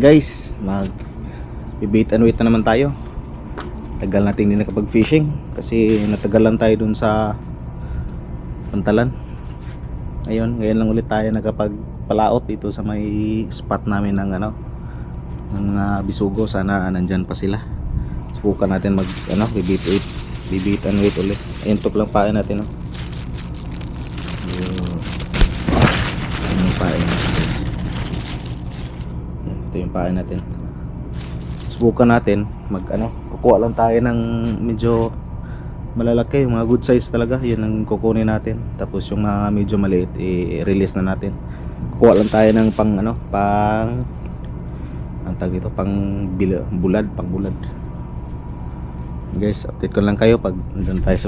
guys, mag bait and wait na naman tayo. Tagal natin hindi nakapag fishing kasi natagalan tayo dun sa Pantalan. Ngayon lang ulit tayo nakapag palaot dito sa may spot namin ng ng bisugo. Sana nandyan pa sila. Subukan natin mag bibait and wait ulit. Ayun, tok lang pain natin, no? Ayun yung pain natin. Ito yung pain natin. Subukan natin mag kukuha lang tayo ng medyo malalaki, yung mga good size talaga, yun ang kukunin natin. Tapos yung mga medyo maliit i-release na natin. Kukuha lang tayo ng pang ang tag dito, pang bulad. Guys, update ko lang kayo pag doon tayo sa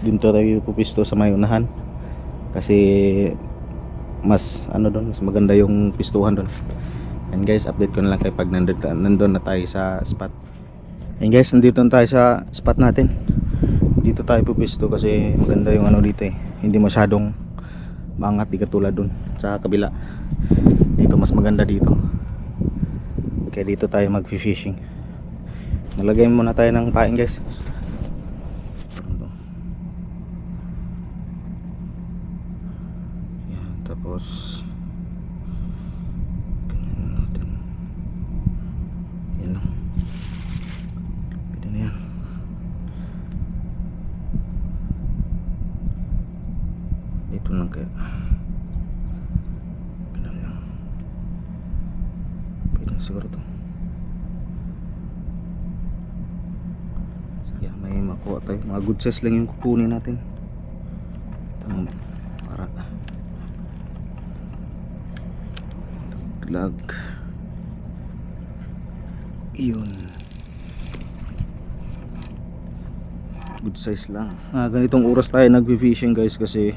dito tayo pupisto sa may unahan. Kasi mas doon, mas maganda yung pistuhan doon. And guys, update ko na lang kayo pag nandun na tayo sa spot. And guys, nandito na tayo sa spot natin. Dito tayo pupisto kasi maganda yung dito eh. Hindi masyadong maangat, di katulad dun sa kabila. Dito mas maganda dito. Kaya dito tayo mag-fishing. Nalagay muna tayo ng pain, guys. Yan, tapos ganyan natin. Yan lang. Pwede na yan. Dito lang kaya. Ganyan lang. Pwede na siguro to. Sige, may makuha tayo. Mga good size lang yung kukunin natin. Tama. Para lag. Yun. Good size lang. Ganitong oras tayo nagfi-fishing, guys, kasi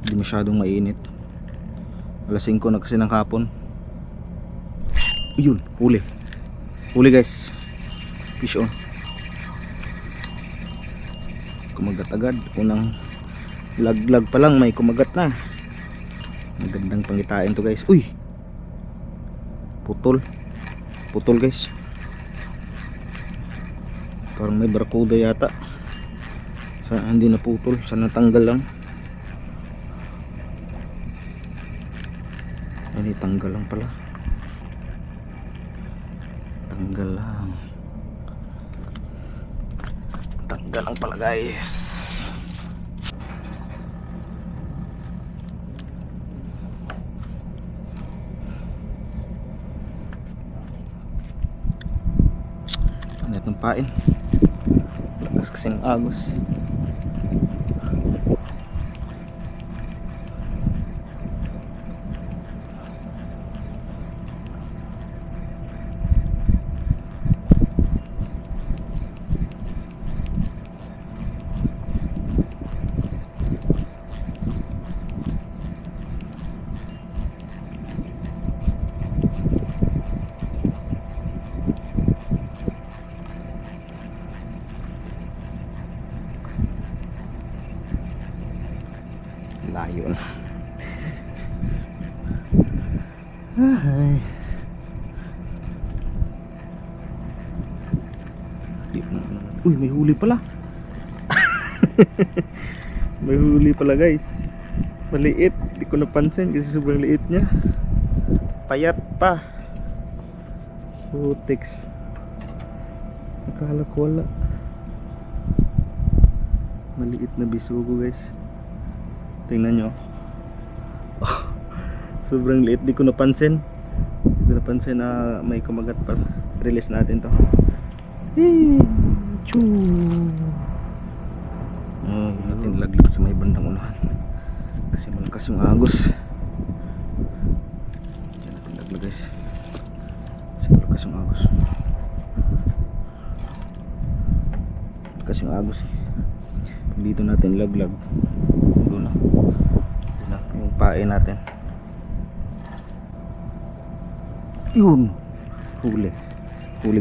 hindi masyadong mainit. Alas 5 na kasi ng hapon. Yun, huli guys. Fish on. Kumagat agad. Unang laglag pa lang may kumagat na. Magandang pangitain to, guys. Uy, putol guys. Parang may barracuda yata. Sana hindi na putol, sana tanggal lang. Ay, tanggal lang pala. Tanggal lang pala, guys. Ano itong pain? Lakas kasing agos. Layo na. Ay. Uy, may huli pala. May huli pala, guys. Maliit, di ko napansin kasi sobrang liit niya. Payat pa. Putex. Akala ko wala. Maliit na bisugo, guys. Tingnan nyo. Oh, sobrang liit, di ko napansin. Na may kumagat pa. Release natin to. Natin laglag sa may bandang unahan kasi malakas yung agos. Diyan natin laglag, guys, kasi malakas yung agos. Malakas yung agos eh. Dito natin laglag doon na yung pain natin. Yun, huli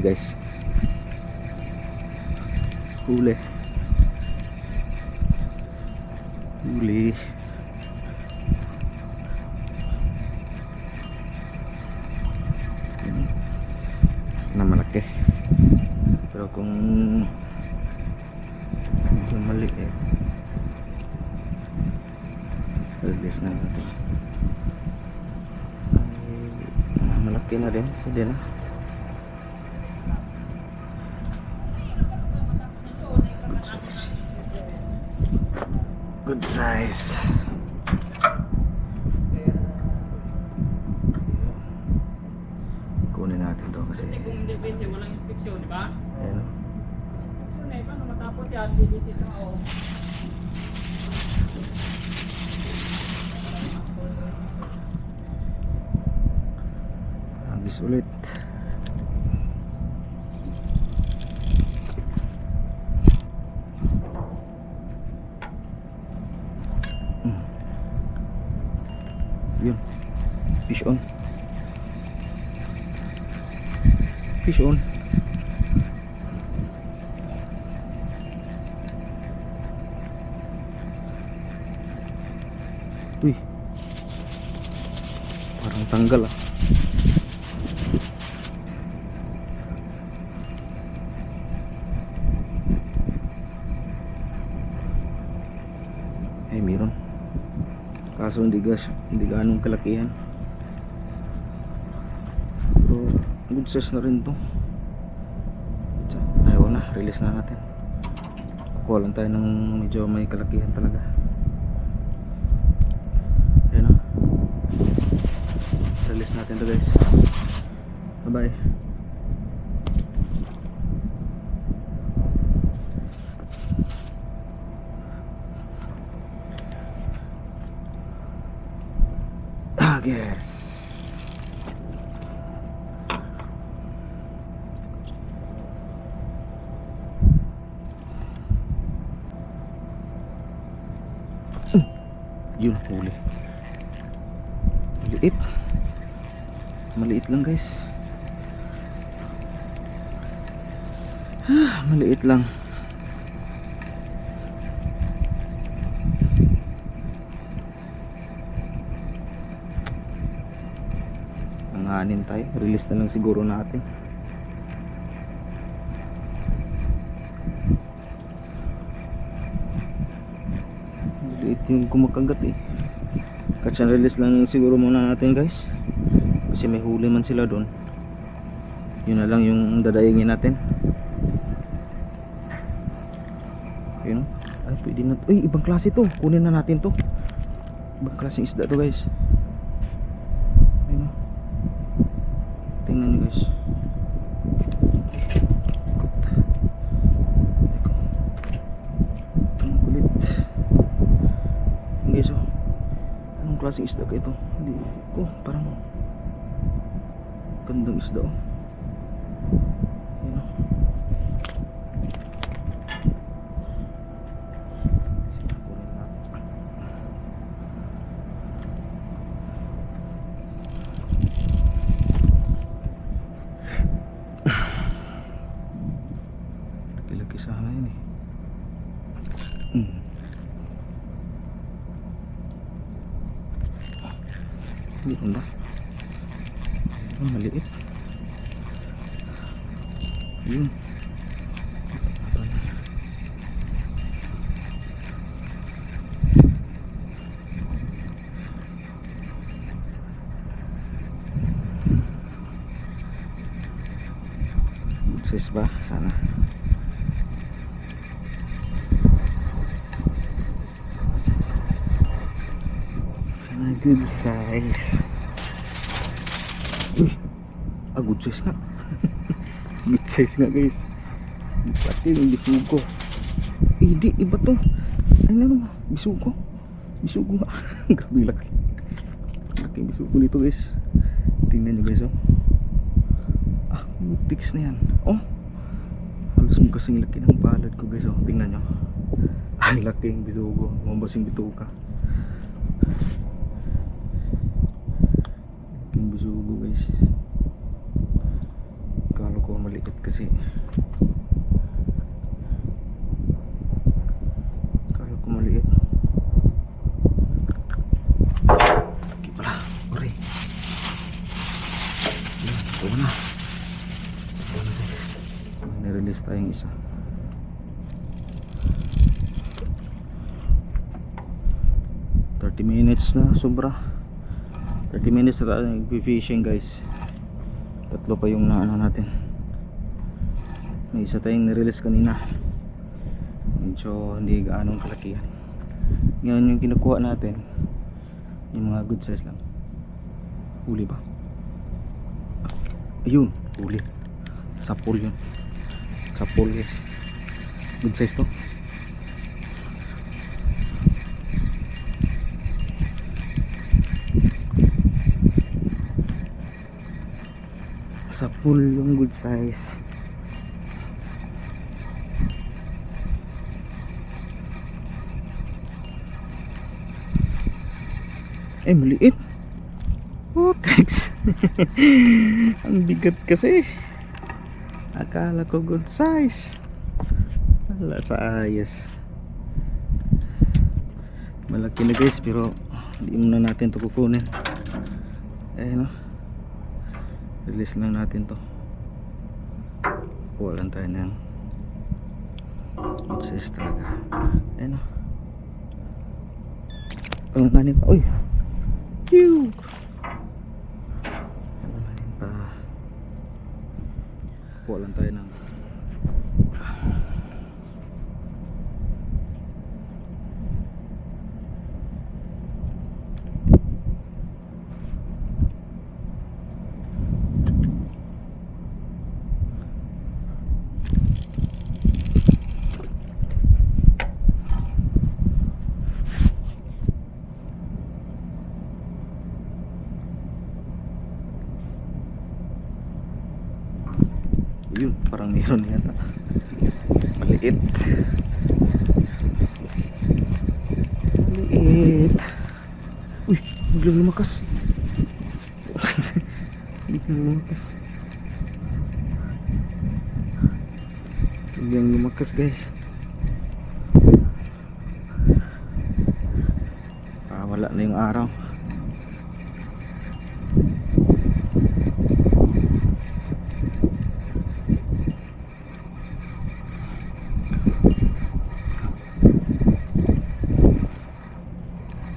guys, huli. na malaki. Pero kung medyo maliit, release na natin. Ay, malaki na rin, pwede na. Good size. Kunin natin to kasi Kung hindi busy, walang inspeksyon, di ba? ayan, Inspeksyon eh, paano matapos yan? Bibisit na ako. agis ulit. Yun, fish on. Fish on. Uy, parang tanggal ah. Ay, meron. Kaso hindi ganong kalakihan. Pero good size na rin to. Ayaw na, release na natin. Kukuha lang tayo ng medyo may kalakihan talaga. Ayan na. Release natin to guys. Bye bye. Yes. Yun, huli. Maliit. Maliit lang guys. Maliit lang. Nanganin tayo. Release na lang siguro natin. Maliit yung kumakagat eh. Catch and release lang siguro muna natin guys. Kasi may huli man sila doon. Yun na lang yung dadayangin natin. Yun. Ay, pwede na. Uy, ibang klase to. Kunin na natin to. Ibang klaseng isda to guys. Ayun. Tingnan nyo guys. Ang kulit. Yung guys oh. Anong klaseng isda ka ito? Hindi ko. Parang gandang isda oh. Ayun oh. Laki-laki sana yun eh. Hindi ba? Oh, maliit. Yun. Good size ba? Sana. Sana good size. Uy, good size nga. Good size nga guys. Pati yung bisugo. Di, iba to. Ay naman, bisugo. Bisugo nga. Grabe laki. Laki yung bisugo nito guys. Tingnan nyo guys oh. Butiks na yan. Oh, halos mo kasing laki ng palad ko guys oh. Tingnan nyo. Ay, laki yung bisugo. Mambas yung bituka. Laki yung bisugo guys. Kala ko maliit kasi. Kala ko maliit. Laki pala. Uri. Ito na. release tayong isa. Minutes na, sobra 30 minutes na tayo nag-fishing guys. Tatlo pa yung naano natin. May isa tayong nirelease kanina, medyo hindi gaanong kalakihan. Ngayon yung kinukuha natin yung mga good size lang. Huli ba? Ayun, huli. Sapul yun. Sapul guys. Good size to. Sapul yung good size. Maliit. Oh, thanks. Ang bigat kasi. Akala ko good size. Wala sa ayos. Malaki na guys, pero hindi muna natin ito kukunin. No, release lang natin to. Kuha lang tayo ng good size talaga. No, ang kanin pa. Uy, cute. Kuha lang tayo ng yun, parang meron yata. Maliit. Maliit. Uy, biglang lumakas. Biglang lumakas. Biglang lumakas guys. Wala na yung araw.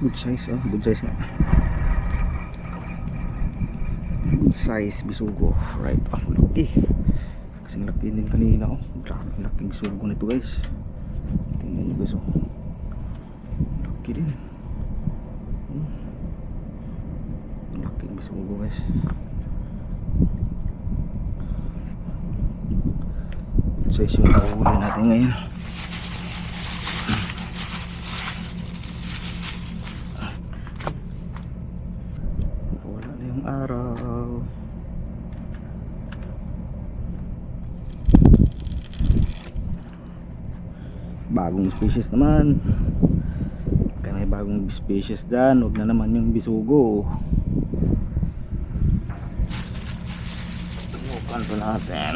Good size, oh, good size nga. Good size bisugo, right? Laki. Kasing laki din kanina, oh. Grabe, laking bisugo nito guys. Tingnan nyo guys, oh. Laki din. Laking bisugo guys. Good size yung nakahuli natin ngayon. Araw. Bagong species naman. Kaya may bagong species dyan. Huwag na naman yung bisugo. Tubukan to natin.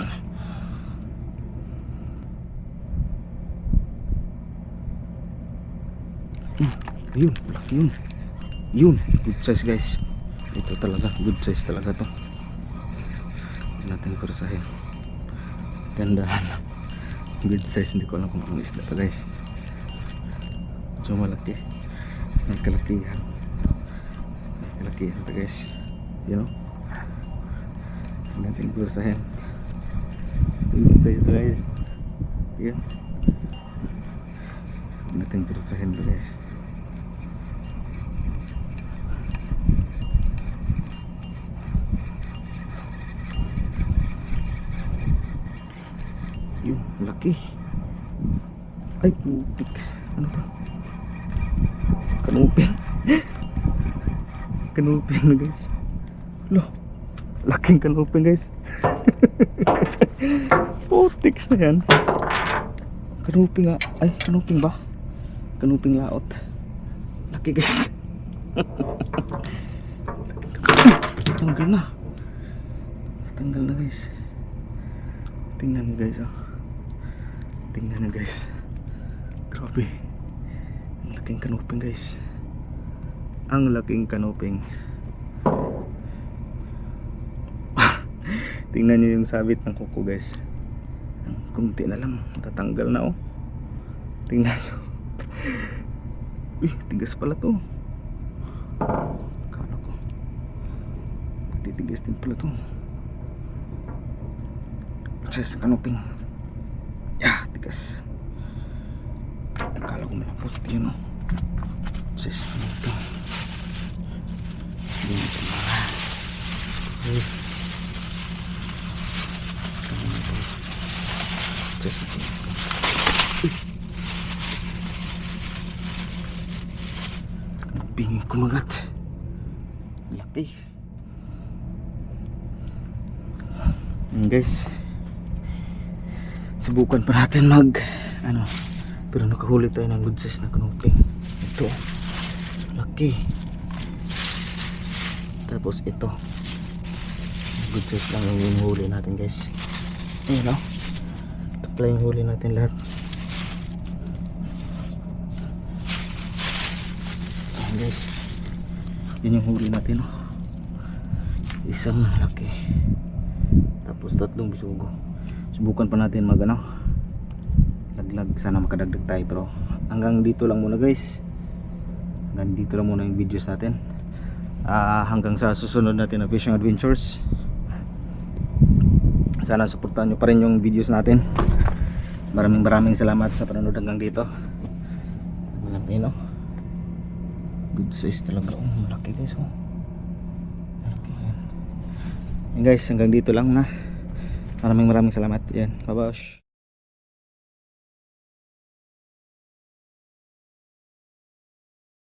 Ayun, laki yun. Yun, good size guys. Ito talaga, good size talaga to. Hindi natin kursahin. Gandahan lang. Good size, hindi ko alam kung anong isda to guys. So malaki. May kalakihan. May kalakihan to guys. You know? Hindi natin kursahin. Good size to guys. Yan. Hindi natin kursahin to guys. Yun, laki. Ay, putiks. Ano to? Kanuping. Kanuping na guys. Loh, laking kanuping guys. Putiks na yan. Kanuping nga. Ay, kanuping ba? Kanuping laot. Laki guys. Tanggal na. Tanggal na guys. Tingnan mo guys, oh. Tingnan nyo guys. Grabe. Ang laking kanuping guys. Ang laking kanuping. Tingnan nyo yung sabit ng kuko guys. Ang kunti na lang, matatanggal na oh. Tingnan nyo. Tigas pala to. Akala ko titigas din pala to. Sa kanuping. Tigas. Akala ko malapot yun oh. Sa kanuping. Hindi mo tumara. Kanuping kumagat. Laki. Guys, subukan pa natin pero nakahuli tayo ng good size na kanuping. Ito laki. Tapos ito good size lang yung huli natin guys. Ayun ito pala yung huli natin lahat. Ayan guys, yun yung huli natin isang laki. Tapos 3 bisugo. Subukan pa natin laglag, sana makadagdag tayo, pero hanggang dito lang muna guys. Hanggang dito lang muna yung videos natin. Hanggang sa susunod natin na fishing adventures. Sana suportahan nyo pa rin yung videos natin. Maraming salamat sa panonood hanggang dito. Malaki good size talaga. Malaki guys malaki yan. Yan guys, hanggang dito lang na. Maraming salamat. Yan, bye-bye.